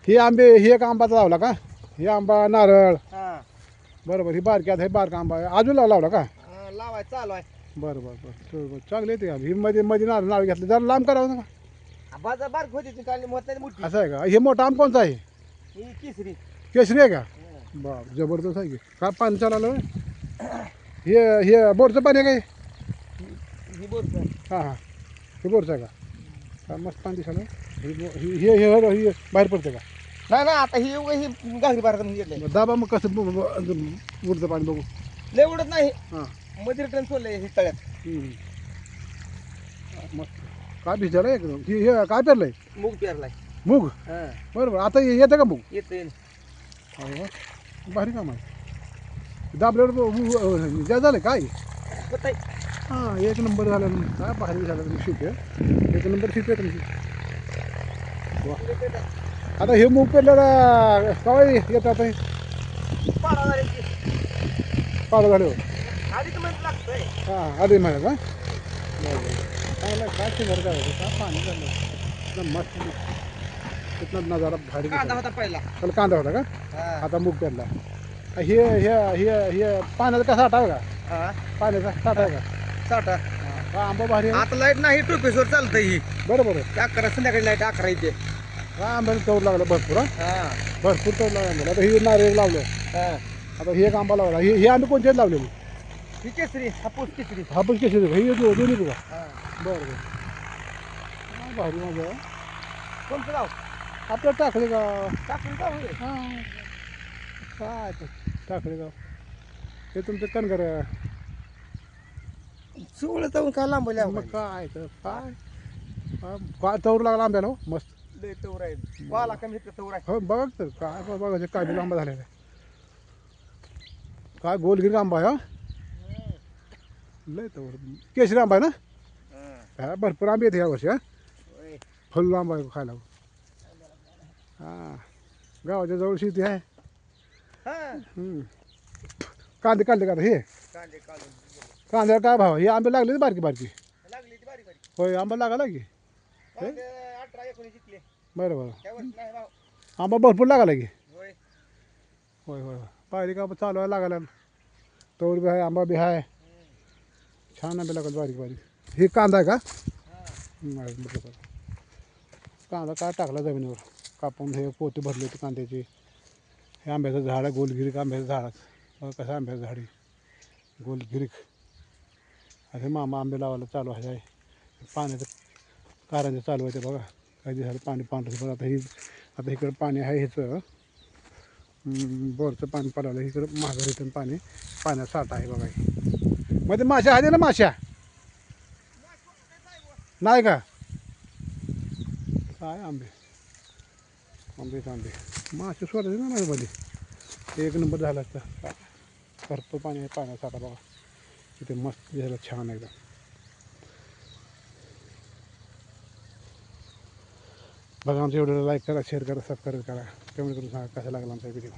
ही आंबे ही एक आंबाचा लावला का? ही आंबा नारळ हा बरोबर. ही बारकी आता हे बारका आंबा आहे. अजून लावला का? लावायचं चालू आहे. बरं बरं बरं बरं चांगले येते आंबे. ही मध्ये मध्ये नारळ नारळ घेतलं जरा लांब करावं ना. बाजार बारक होती ती काढली मोठी मोठी. असं आहे का? हे मोठा आंब कोणता आहे? ही केसरी. केशरी आहे का? बाप जबरदस्त आहे की. काय पाणी चाललं हे हे बोरचं पाणी आहे काय? ही बोलत हां हां हे बोरचं आहे का? काय मस्त पाणी दिसायला. हे बाहेर पडते का? नाही ना आता ही गावरी बारा घेतलंय. दाबा मग कसं बुडचं पाणी बघू. लय उडत नाही. हां मध्ये रिटर्न सोडलंय हे तळ्यात. मस्त काय भिजायला एकदम. हे काय पेरलंय? मूग पेरलाय. मूग हा बरोबर. आता येतं का मूग? येते. अरे वा भारी काम आहे. दाबल्यावर ज्या झालं काय? हां एक नंबर झालं. काय भारी झालं शेती आहे. एक नंबर शेती आहे तुमची. वा आता हे मूग पेरल्याला काय येतं आता? पाडा झाले हो. हां आधी म्हणा का? चांगलं काय शिंगार करायचं काय पाणी झालं एकदम मस्त. तिथनं नजारा भारी. कांदा होता पहिला. त्याला कांदा होता का? आता मूग पेरला. हे हे हे हे पाण्याचा कसा साठा आहे का? पाण्याचा साठा आहे का? साठा. हा आंबा भारी आहे. आता लाईट नाही टोपेश्वर चालतंय ही. बरोबर आहे. 11 संध्याकाळी लाईट 11 येते. हा आंब्याला चौर लागला भरपूर. हा भरपूर चौर लागला आंब्याला. आता ही नारळ लावलं. आता ही एक आंबा लावला. हे आंबे कोणते लावलेले? ही केसरी हापूस केसरी. हापूस केशरी हे दोन्ही बघा. हा. बरं बरं हा, भारी माझं आहे. कोणतं गाव? आपलं टाकले गाव. टाकून गाव होय. हां काय ते टाकले गाव. हे तुमचं कणगर सोहळं जाऊन काय लांबल्या मग काय तर काय काय चौर लागला आंब्याला हो मस्त. लय तवर आहे. बाला कमी इतकं तवर आहे. हो बघ तर काय बघायचं काय बी आंबा झालेला आहे. काय गोलगिरी आंबा आहे. लय तर केशरी आंबा आहे ना. हा भरपूर आंबे येते ह्या वर्षी. हा होय. फुल आंबा आहे खायला. हां गावाच्या जवळ शेती आहे. हा. कांदे काढले का आता हे? कांदे काढून कांद्याला काय भाव? हे आंबे लागले बारकी बारकी. लागली ती बारीक बारीक. होय आंबा लागायला की. कांदे 18 19 जिंकले. बरं बरं त्यावर्षी नाही भाव. आंबा भरपूर लागायला की. होय. होय होय बारीक आंबा चालू आहे लागायला. तोर बी आहे आंबा बी आहे. छान आंबे लागत बारीक बारीक. हे कांदा आहे का? म्हटलं कांदा काय टाकला जमिनीवर कापून हे पोती भरली होती कांद्याची. हे आंब्याचं झाड आहे गोलगिरीक आंब्याचं झाड. बघा कसं आंब्याचं झाड आहे गोलगिरीक. असे मामा आंबे लावायला चालू आहे. पाण्याचं कारंजे चालू आहे ते बघा. काही दिवसाला पाणी पांढरं बघा. आता इकडं पाणी आहे ह्याचं बोरचं पाणी पडायला. इकडं माघार इथून पाणी पाण्यात साठा आहे बघा. मध्ये माश्या आहे ना माश्या नाही का? काय आंबे आंबेच आंबे मासे सोडायचे ना माझ्यामध्ये एक नंबर झाला असता. काय भरपूर पाणी आहे पाण्यात साठा बघा. इथे मस्त दिसायला छान एकदम. बघा आमच्या व्हिडिओला लाईक करा शेअर करा सबस्क्राईब करा. कमेंट करून सांगा कसा लागला आमचा व्हिडिओ.